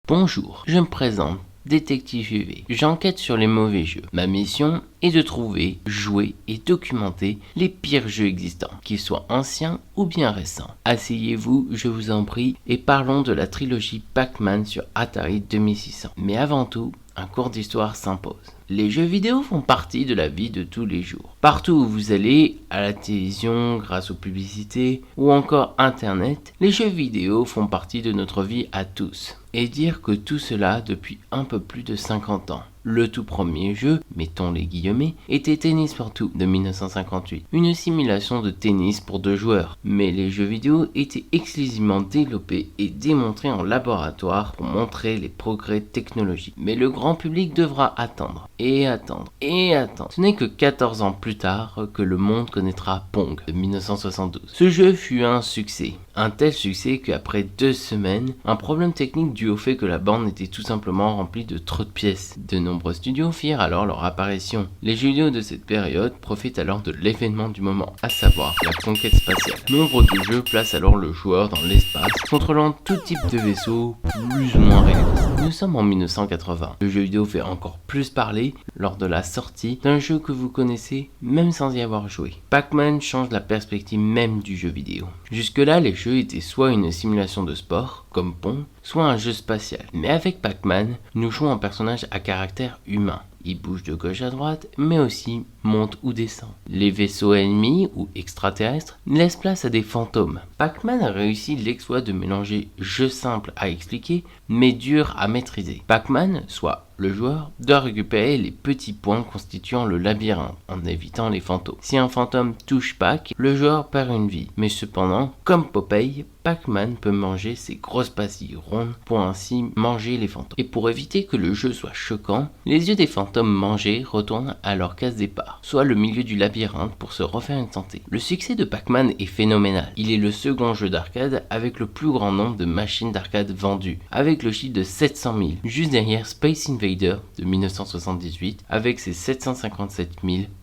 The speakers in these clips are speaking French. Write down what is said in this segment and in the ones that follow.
Bonjour, je me présente, Détective UV. J'enquête sur les mauvais jeux. Ma mission est de trouver, jouer et documenter les pires jeux existants, qu'ils soient anciens ou bien récents. Asseyez-vous, je vous en prie, et parlons de la trilogie Pac-Man sur Atari 2600. Mais avant tout, un cours d'histoire s'impose. Les jeux vidéo font partie de la vie de tous les jours. Partout où vous allez, à la télévision, grâce aux publicités, ou encore Internet, les jeux vidéo font partie de notre vie à tous. Et dire que tout cela depuis un peu plus de 50 ans. Le tout premier jeu, mettons les guillemets, était Tennis for Two de 1958, une simulation de tennis pour 2 joueurs. Mais les jeux vidéo étaient exclusivement développés et démontrés en laboratoire pour montrer les progrès technologiques. Mais le grand public devra attendre, et attendre, et attendre. Ce n'est que 14 ans plus tard que le monde connaîtra Pong de 1972. Ce jeu fut un succès. Un tel succès qu'après 2 semaines, un problème technique dû au fait que la bande était tout simplement remplie de trop de pièces. De nombreux studios firent alors leur apparition. Les jeux vidéo de cette période profitent alors de l'événement du moment, à savoir la conquête spatiale. Nombre de jeux placent alors le joueur dans l'espace, contrôlant tout type de vaisseau, plus ou moins réaliste. Nous sommes en 1980. Le jeu vidéo fait encore plus parler lors de la sortie d'un jeu que vous connaissez même sans y avoir joué. Pac-Man change la perspective même du jeu vidéo. Jusque-là, les jeux étaient soit une simulation de sport, comme Pong, soit un jeu spatial. Mais avec Pac-Man, nous jouons un personnage à caractère humain. Il bouge de gauche à droite, mais aussi monte ou descend. Les vaisseaux ennemis ou extraterrestres laissent place à des fantômes. Pac-Man a réussi l'exploit de mélanger jeu simple à expliquer, mais dur à maîtriser. Pac-Man, soit le joueur, doit récupérer les petits points constituant le labyrinthe en évitant les fantômes. Si un fantôme touche Pac, le joueur perd une vie. Mais cependant, comme Popeye, Pac-Man peut manger ses grosses pastilles rondes pour ainsi manger les fantômes. Et pour éviter que le jeu soit choquant, les yeux des fantômes mangés retournent à leur case départ, soit le milieu du labyrinthe pour se refaire une santé. Le succès de Pac-Man est phénoménal. Il est le second jeu d'arcade avec le plus grand nombre de machines d'arcade vendues, avec le chiffre de 700 000, juste derrière Space Invader de 1978 avec ses 757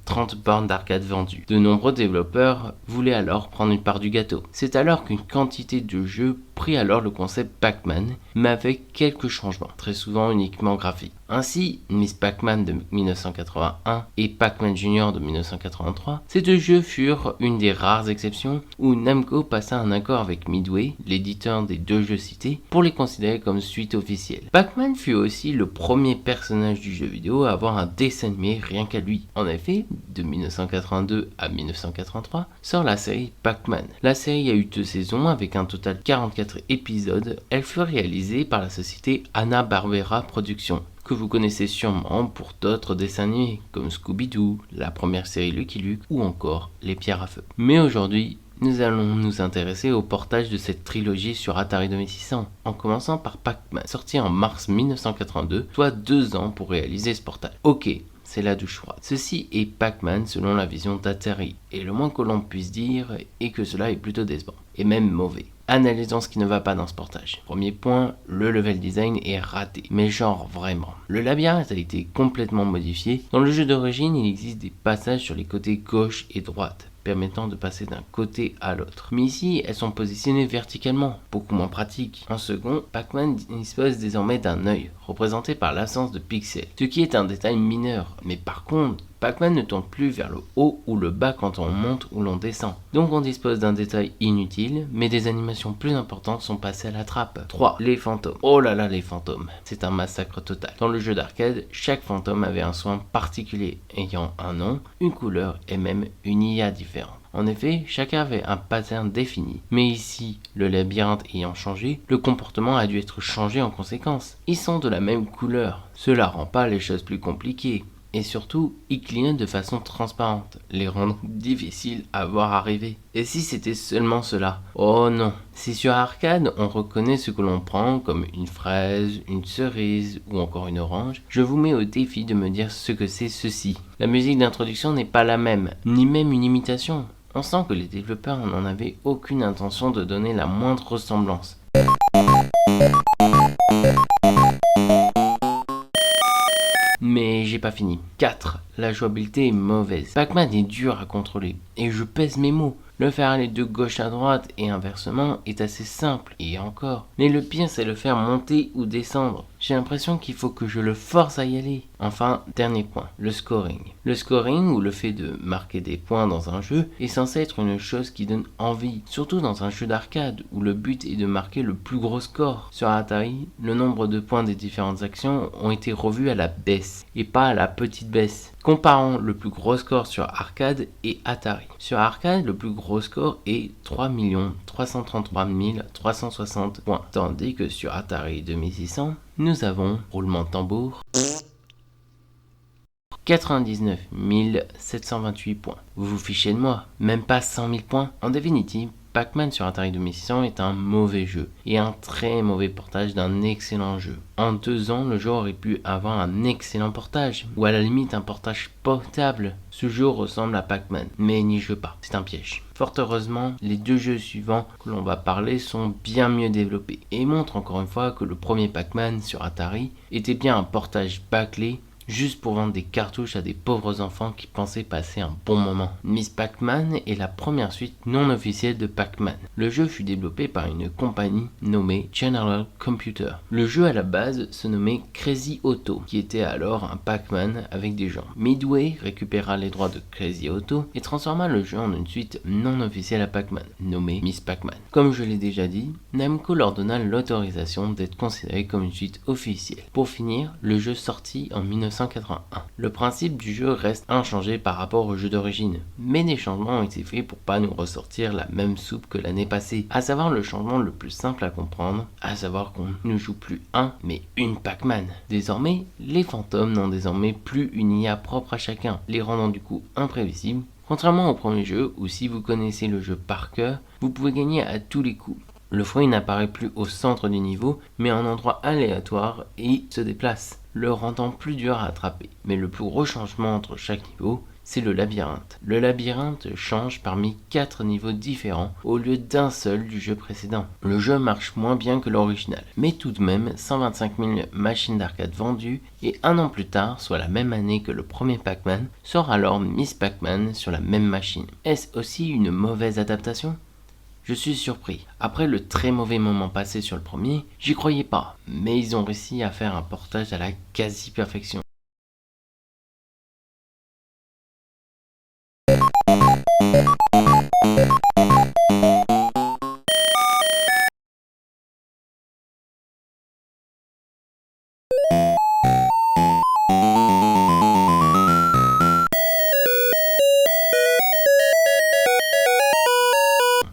030 bornes d'arcade vendues. De nombreux développeurs voulaient alors prendre une part du gâteau. C'est alors qu'une quantité de jeux prit alors le concept Pac-Man, mais avec quelques changements, très souvent uniquement graphiques. Ainsi, Miss Pac-Man de 1981 et Pac-Man Junior de 1983, ces 2 jeux furent une des rares exceptions où Namco passa un accord avec Midway, l'éditeur des 2 jeux cités, pour les considérer comme suite officielle. Pac-Man fut aussi le premier personnage du jeu vidéo à avoir un dessin animé rien qu'à lui. En effet, de 1982 à 1983, sort la série Pac-Man. La série a eu 2 saisons avec un total de 44 épisodes. Elle fut réalisée par la société Hanna-Barbera Productions, que vous connaissez sûrement pour d'autres dessins animés comme Scooby-Doo, la première série Lucky Luke ou encore Les Pierres à Feu. Mais aujourd'hui, nous allons nous intéresser au portage de cette trilogie sur Atari 2600, en commençant par Pac-Man, sorti en mars 1982, soit 2 ans pour réaliser ce portage. Ok, c'est la douche froide. Ceci est Pac-Man selon la vision d'Atari, et le moins que l'on puisse dire est que cela est plutôt décevant, et même mauvais. Analysons ce qui ne va pas dans ce portage. Premier point, le level design est raté, mais genre vraiment. Le labyrinthe a été complètement modifié. Dans le jeu d'origine, il existe des passages sur les côtés gauche et droite, permettant de passer d'un côté à l'autre. Mais ici, elles sont positionnées verticalement, beaucoup moins pratique. En second, Pac-Man dispose désormais d'un œil, représenté par l'absence de pixels, ce qui est un détail mineur. Mais par contre, Pac-Man ne tourne plus vers le haut ou le bas quand on monte ou l'on descend. Donc on dispose d'un détail inutile, mais des animations plus importantes sont passées à la trappe. 3. Les fantômes. Oh là là, les fantômes. C'est un massacre total. Dans le jeu d'arcade, chaque fantôme avait un soin particulier, ayant un nom, une couleur et même une IA différente. En effet, chacun avait un pattern défini. Mais ici, le labyrinthe ayant changé, le comportement a dû être changé en conséquence. Ils sont de la même couleur. Cela rend pas les choses plus compliquées. Et surtout, ils clignotent de façon transparente, les rendant difficiles à voir arriver. Et si c'était seulement cela? Oh non. Si sur arcade, on reconnaît ce que l'on prend, comme une fraise, une cerise ou encore une orange, je vous mets au défi de me dire ce que c'est ceci. La musique d'introduction n'est pas la même, ni même une imitation. On sent que les développeurs n'en avaient aucune intention de donner la moindre ressemblance. Mais j'ai pas fini. 4. La jouabilité est mauvaise. Pac-Man est dur à contrôler. Et je pèse mes mots. Le faire aller de gauche à droite et inversement est assez simple, et encore. Mais le pire, c'est le faire monter ou descendre. J'ai l'impression qu'il faut que je le force à y aller. Enfin, dernier point, le scoring. Le scoring, ou le fait de marquer des points dans un jeu, est censé être une chose qui donne envie, surtout dans un jeu d'arcade, où le but est de marquer le plus gros score. Sur Atari, le nombre de points des différentes actions ont été revus à la baisse, et pas à la petite baisse. Comparons le plus gros score sur arcade et Atari. Sur arcade, le plus gros score est 3 333 360 points, tandis que sur Atari 2600, nous avons, roulement de tambour, 99 728 points. Vous vous fichez de moi, même pas 100 000 points. En définitive, Pac-Man sur Atari 2600 est un mauvais jeu, et un très mauvais portage d'un excellent jeu. En 2 ans, le jeu aurait pu avoir un excellent portage, ou à la limite un portage potable. Ce jeu ressemble à Pac-Man, mais n'y joue pas, c'est un piège. Fort heureusement, les 2 jeux suivants que l'on va parler sont bien mieux développés, et montrent encore une fois que le premier Pac-Man sur Atari était bien un portage bâclé, juste pour vendre des cartouches à des pauvres enfants qui pensaient passer un bon moment. Miss Pac-Man est la première suite non officielle de Pac-Man. Le jeu fut développé par une compagnie nommée General Computer. Le jeu à la base se nommait Crazy Otto, qui était alors un Pac-Man avec des jambes. Midway récupéra les droits de Crazy Otto et transforma le jeu en une suite non officielle à Pac-Man, nommée Miss Pac-Man. Comme je l'ai déjà dit, Namco leur donna l'autorisation d'être considéré comme une suite officielle. Pour finir, le jeu sortit en 1981. Le principe du jeu reste inchangé par rapport au jeu d'origine, mais des changements ont été faits pour pas nous ressortir la même soupe que l'année passée, à savoir le changement le plus simple à comprendre, à savoir qu'on ne joue plus un, mais une Pac-Man. Désormais, les fantômes n'ont désormais plus une IA propre à chacun, les rendant du coup imprévisibles, contrairement au premier jeu où si vous connaissez le jeu par cœur, vous pouvez gagner à tous les coups. Le fruit n'apparaît plus au centre du niveau, mais en endroit aléatoire et se déplace, le rendant plus dur à attraper. Mais le plus gros changement entre chaque niveau, c'est le labyrinthe. Le labyrinthe change parmi 4 niveaux différents au lieu d'un seul du jeu précédent. Le jeu marche moins bien que l'original, mais tout de même 125 000 machines d'arcade vendues et 1 an plus tard, soit la même année que le premier Pac-Man, sort alors Miss Pac-Man sur la même machine. Est-ce aussi une mauvaise adaptation ? Je suis surpris. Après le très mauvais moment passé sur le premier, j'y croyais pas, mais ils ont réussi à faire un portage à la quasi-perfection.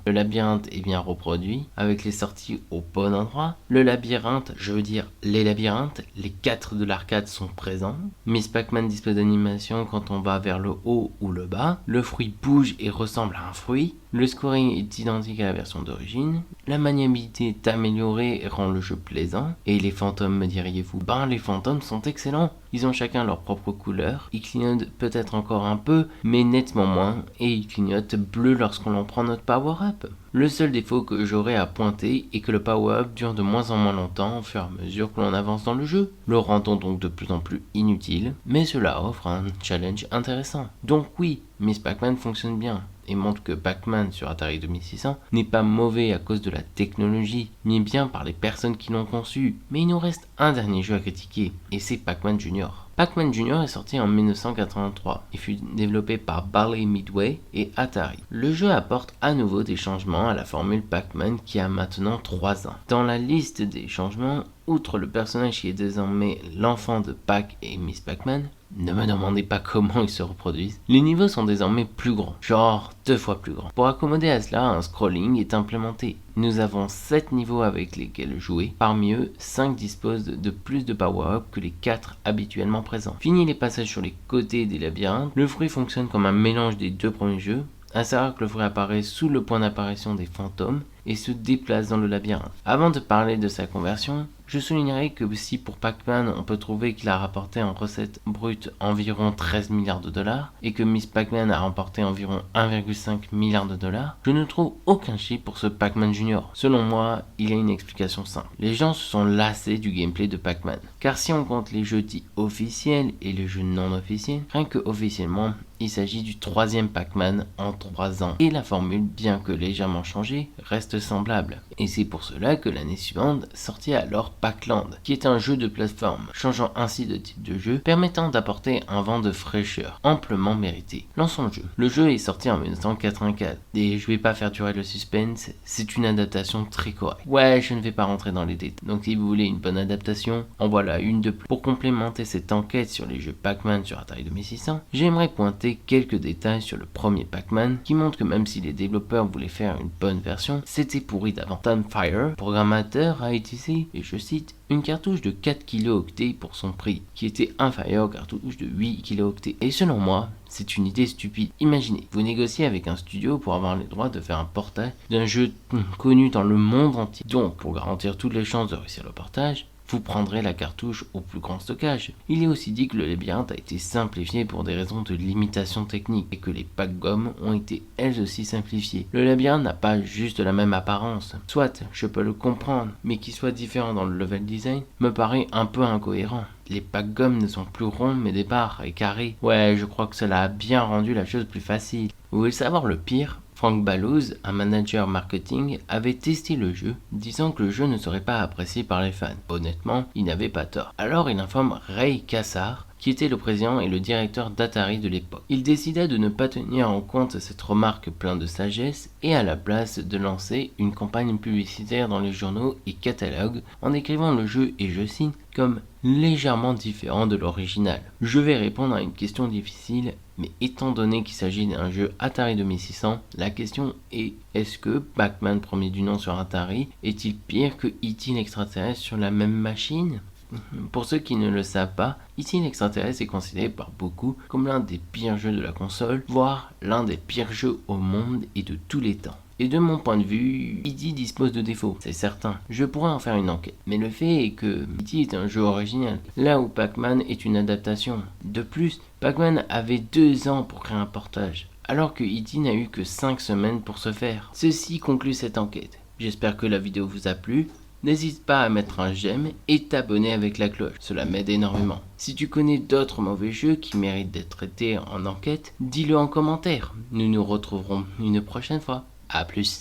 Le labyrinthe est bien reproduit, avec les sorties au bon endroit. Le labyrinthe, je veux dire les labyrinthes, les 4 de l'arcade sont présents. Miss Pac-Man dispose d'animation quand on va vers le haut ou le bas. Le fruit bouge et ressemble à un fruit. Le scoring est identique à la version d'origine. La maniabilité est améliorée et rend le jeu plaisant. Et les fantômes, me diriez-vous? Ben, les fantômes sont excellents. Ils ont chacun leur propre couleur. Ils clignotent peut-être encore un peu, mais nettement moins. Et ils clignotent bleu lorsqu'on en prend notre power-up. Le seul défaut que j'aurais à pointer est que le power-up dure de moins en moins longtemps au fur et à mesure que l'on avance dans le jeu, le rendant donc de plus en plus inutile, mais cela offre un challenge intéressant. Donc oui, Miss Pac-Man fonctionne bien, et montre que Pac-Man sur Atari 2600 n'est pas mauvais à cause de la technologie, ni bien par les personnes qui l'ont conçu, mais il nous reste un dernier jeu à critiquer, et c'est Pac-Man Junior. Pac-Man Junior est sorti en 1983 et fut développé par Bally Midway et Atari. Le jeu apporte à nouveau des changements à la formule Pac-Man qui a maintenant 3 ans. Dans la liste des changements, outre le personnage qui est désormais l'enfant de Pac et Miss Pac-Man, ne me demandez pas comment ils se reproduisent. Les niveaux sont désormais plus grands, genre 2 fois plus grands. Pour accommoder à cela, un scrolling est implémenté. Nous avons 7 niveaux avec lesquels jouer. Parmi eux, 5 disposent de plus de power-up que les 4 habituellement présents. Fini les passages sur les côtés des labyrinthes, le fruit fonctionne comme un mélange des 2 premiers jeux. À savoir que le fruit apparaît sous le point d'apparition des fantômes et se déplace dans le labyrinthe. Avant de parler de sa conversion, je soulignerai que si pour Pac-Man on peut trouver qu'il a rapporté en recettes brutes environ 13 milliards de dollars et que Miss Pac-Man a remporté environ 1,5 milliard de dollars, je ne trouve aucun chiffre pour ce Pac-Man Junior. Selon moi, il y a une explication simple. Les gens se sont lassés du gameplay de Pac-Man. Car si on compte les jeux dits officiels et les jeux non officiels, rien que officiellement, il s'agit du 3e Pac-Man en 3 ans. Et la formule, bien que légèrement changée, reste semblable. Et c'est pour cela que l'année suivante sortit alors Pac-Land, qui est un jeu de plateforme, changeant ainsi de type de jeu, permettant d'apporter un vent de fraîcheur, amplement mérité. Lançons le jeu. Le jeu est sorti en 1984, et je vais pas faire durer le suspense, c'est une adaptation très correcte. Ouais, je ne vais pas rentrer dans les détails. Donc si vous voulez une bonne adaptation, en voilà une de plus. Pour complémenter cette enquête sur les jeux Pac-Man sur Atari 2600, j'aimerais pointer quelques détails sur le premier Pac-Man, qui montre que même si les développeurs voulaient faire une bonne version, c'était pourri d'avant. Tom Fire, le programmateur, a utilisé, et je cite, une cartouche de 4 kilooctets pour son prix, qui était inférieur aux cartouches de 8 kilooctets. Et selon moi, c'est une idée stupide. Imaginez, vous négociez avec un studio pour avoir les droits de faire un portage d'un jeu connu dans le monde entier. Donc, pour garantir toutes les chances de réussir le portage, vous prendrez la cartouche au plus grand stockage. Il est aussi dit que le labyrinthe a été simplifié pour des raisons de limitation technique et que les pack-gommes ont été elles aussi simplifiées. Le labyrinthe n'a pas juste la même apparence. Soit, je peux le comprendre, mais qu'il soit différent dans le level design me paraît un peu incohérent. Les pack-gommes ne sont plus ronds mais des barres et carrés. Ouais, je crois que cela a bien rendu la chose plus facile. Vous voulez savoir le pire ? Frank Ballows, un manager marketing, avait testé le jeu, disant que le jeu ne serait pas apprécié par les fans. Honnêtement, il n'avait pas tort. Alors il informe Ray Kassar, qui était le président et le directeur d'Atari de l'époque. Il décida de ne pas tenir en compte cette remarque pleine de sagesse et à la place de lancer une campagne publicitaire dans les journaux et catalogues en décrivant le jeu, et je cite, comme légèrement différent de l'original. Je vais répondre à une question difficile, mais étant donné qu'il s'agit d'un jeu Atari 2600, la question est: est-ce que Pac-Man premier du nom sur Atari est-il pire que E.T. l'extraterrestre sur la même machine ? Pour ceux qui ne le savent pas, E.T. l'extraterrestre est considéré par beaucoup comme l'un des pires jeux de la console, voire l'un des pires jeux au monde et de tous les temps. Et de mon point de vue, E.T. dispose de défauts, c'est certain. Je pourrais en faire une enquête. Mais le fait est que E.T. est un jeu original, là où Pac-Man est une adaptation. De plus, Pac-Man avait 2 ans pour créer un portage, alors que E.T. n'a eu que 5 semaines pour se faire. Ceci conclut cette enquête. J'espère que la vidéo vous a plu. N'hésite pas à mettre un j'aime et t'abonner avec la cloche, cela m'aide énormément. Si tu connais d'autres mauvais jeux qui méritent d'être traités en enquête, dis-le en commentaire. Nous nous retrouverons une prochaine fois. A plus.